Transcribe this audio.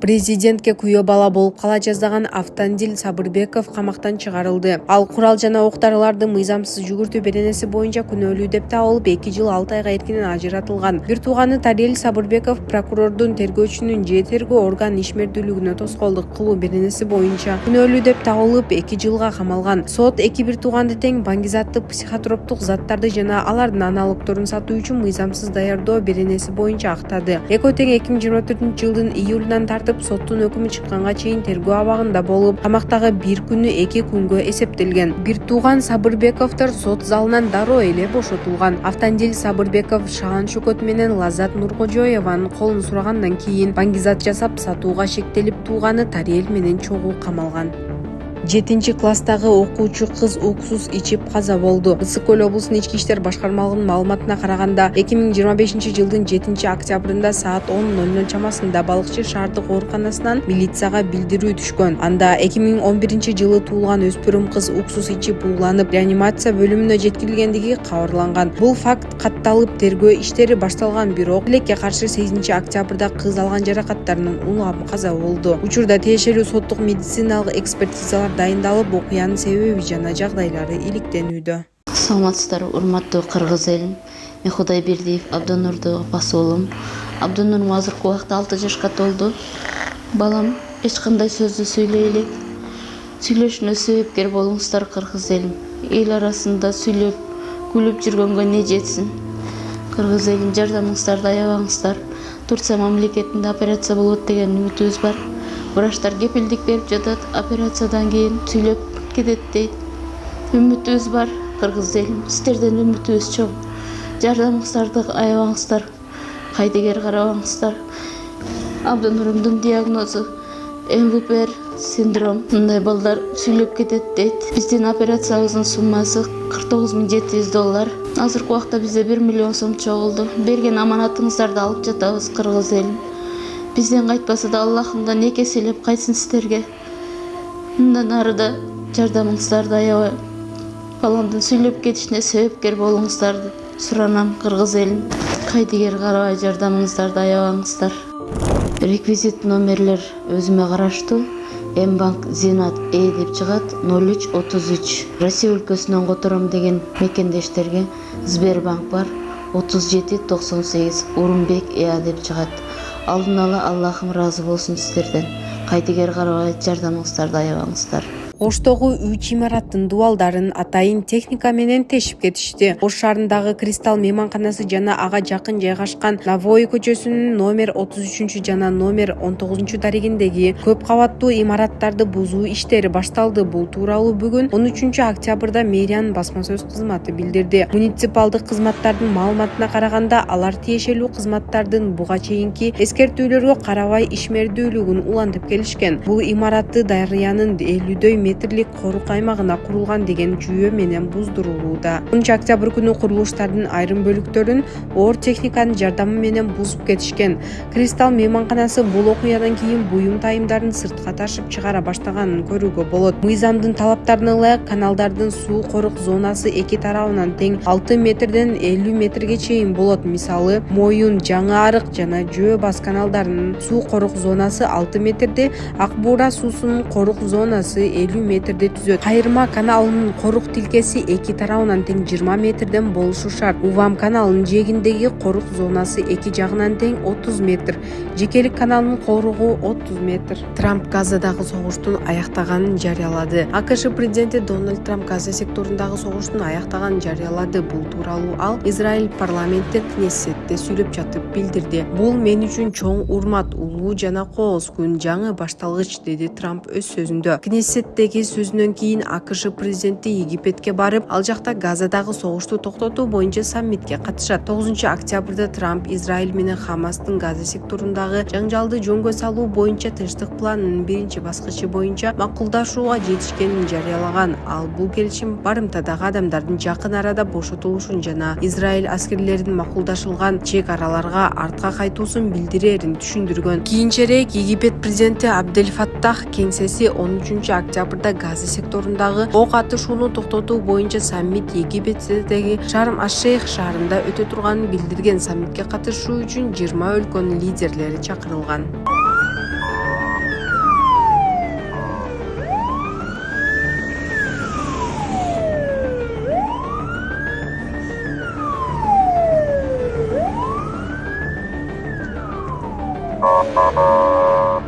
Президентке күйөө бала болуп кала жаздаган Автандил Сабырбеков камактан чыгарылды. Ал курал жана оқ-дарыларды мыйзамсыз жүгүртүү беренеси боюнча күнөөлүү деп табылып 2 жыл 6 айга эркинен ажыратылган. Бир тууганы Тарел Сабырбеков прокурордун тергөөчүнүн же тергөө орган ишмердүүлүгүнө тоскоолдук кылуу беренеси боюнча күнөөлүү деп табылып 2 жылга камалган. Сот эки бир тууганды тең баңгизаттык психотроптук заттарды жана алардын аналогдорун сатуу үчүн мыйзамсыз даярдоо беренеси боюнча актады. Экөө тең 2024-жылдын июлунан тартып соттун өкүмү чыкканга чейин тергөө абагында болуп, камактагы 1 күнү 2 күнгө эсептелген. Бир тууган Сабырбековдор сот залынан дароо эле бошотулган. Автандил Сабырбеков Шаан Шөкөт менен Лаззат Нуркожоеванын колун сурагандан кийин баңгизат жасап сатууга шектелип, тууганы Тарел менен чогуу камалган. 7-класстагы окуучу кыз уксус ичип каза болду. Ысык Көл облусунун ички иштер башкармалыгынын маалыматына караганда, 2025-жылдын 7-октябрында саат 10:00 чамасында балыкчы шаардык ооруканасынан милицияга билдирүү түшкөн. Анда 2011-жылы туулган өспүрүм кыз уксус ичип ууланып, реанимация бөлүмүнө жеткирилгендиги кабарланган. Бул факт катталып, тергөө иштери башталган, бирок тилекке каршы 8-октябрда кыз алган жаракаттарынан улам каза болду. Учурда тиешелүү соттук медициналык экспертизалар дайындалып, окуянын себеби жана жагдайлары иликтенүүдө. Саламатсыздар, урматтуу кыргыз элим. Мен Кудайбердиев Абдонурду апасы болом. Абдонурум азыркы убакта 6 жашка толду. Балам эч кандай сөздү сүйлөй элек. Сүйлөшүнө себепкер болуңуздар кыргыз элим. Эл арасында сүйлөп, күлүп жүргөнгө не жетсин. Кыргыз элим, жардамыңыздарды аябаңыздар. Турция мамлекетинде операция болот деген үмүтүбүз бар. Врачтар кепилдик берип жатат, операциядан кийин сүйлөп кетет дейт. Үмүтүбүз бар, кыргыз элим. Сиздерден үмүтүбүз чоң. Жардамыңыздарды аябаңыздар. Кайдыгер карабаңыздар. Абдонурумдун диагнозу МВПР синдром. Мындай балдар сүйлөп кетет дейт. Биздин операциябыздын суммасы $49,700. Азыркы убакта бизде 1 миллион сом чогулду. Берген аманатыңыздарды алып жатабыз, кыргыз элим. Бизден кайтпаса да Аллахымдан эки эселеп кайтсын сиздерге. Мындан ары да жардамыңыздарды аябай баламдын сүйлөп кетишине себепкер болуңуздарды суранам, кыргыз элим. Кайдыгер карабай жардамыңыздарды аябаңыздар. Реквизит номерлер өзүмө караштуу. М-банк Зинат деп чыгат 0333. Россия өлкөсүнөн котором деген мекендештерге Сбербанк бар 3798 Урумбек деп чыгат. Алдын ала Аллахым разы болсун сиздерден. Кайдыгер карабай жардамыңыздарды аябаңыздар. Оштогу 3 имараттын дубалдарын атайын техника менен тешип кетишти. Ош шаарындагы Кристалл мейманканасы жана ага жакын жайгашкан Навои көчөсүнүн номер 33 жана номер 19 дарегиндеги көп кабаттуу имараттарды бузуу иштери башталды. Бул тууралуу бүгүн 13 октябрда мэриянын басма сөз кызматы билдирди. Муниципалдык кызматтардын маалыматына караганда, алар тиешелүү кызматтардын буга чейинки эскертүүлөргө карабай ишмердүүлүгүн улантып келишкен. Бул имаратты Дарыянын 50 метрлик корук аймагына курулган деген жүйө менен буздурулууда. 10 октябрь күнү курулуштардын айрым бөлүктөрүн оор техниканын жардамы менен бузуп кетишкен. Кристалл мейманканасы бул окуядан кийин буюм тайымдарын сыртка ташып чыгара баштаганын көрүүгө болот. Мыйзамдын талаптарына ылайык каналдардын суу корук зонасы эки тарабынан тең 6 метрден 50 метрге чейин болот. Мисалы, Моюн, Жаңы Арык жана Жөө бас каналдарынын суу корук зонасы 6 метрде, Ак Буура суусунун корук зонасы 50 метрде түзөт. Кайырма каналынын корук тилкеси эки тарабынан тең 20 метрден болушу шарт. Увам каналынын жээгиндеги корук зонасы эки жагынан тең 30 метр. Жекелик каналынын коругу 30 метр. Трамп Газадагы согуштун аяктаганын жарыялады. АКШ президенти Дональд Трамп Газа секторундагы согуштун аяктаганын жарыялады. Бул тууралуу ал Израиль парламенти Кнессетте сүйлөп жатып билдирди. Бул мен үчүн чоң урмат, улуу жана кооз күн, жаңы башталгыч, деди Трамп өз сөзүндө. Кнессеттеги сөзүнөн кийин АКШ президенти Египетке барып, ал жакта Газадагы согушту токтотуу боюнча саммитке катышат. 9 октябрда Трамп Израиль менен Хамастын Газа секторундагы жаңжалды жөнгө салуу боюнча тынчтык планынын биринчи баскычы боюнча макулдашууга жетишкенин жарыялаган. Ал бул келишим барымтадагы адамдардын жакын арада бошотулушун жана Израиль аскерлеринин макулдашылган чек араларга артка кайтуусун билдирерин түшүндүргөн. Кийинчерээк Египет президенти Абдель Фаттах кеңсеси 13 октябрда Газа секторундагы ок атышууну токтотуу боюнча саммит Египеттеги Шарм-аш-Шейх шаарында өтө турганын билдирген. Саммитке катышуу үчүн 20 өлкөнүн лидерлери чакырылган. Baba!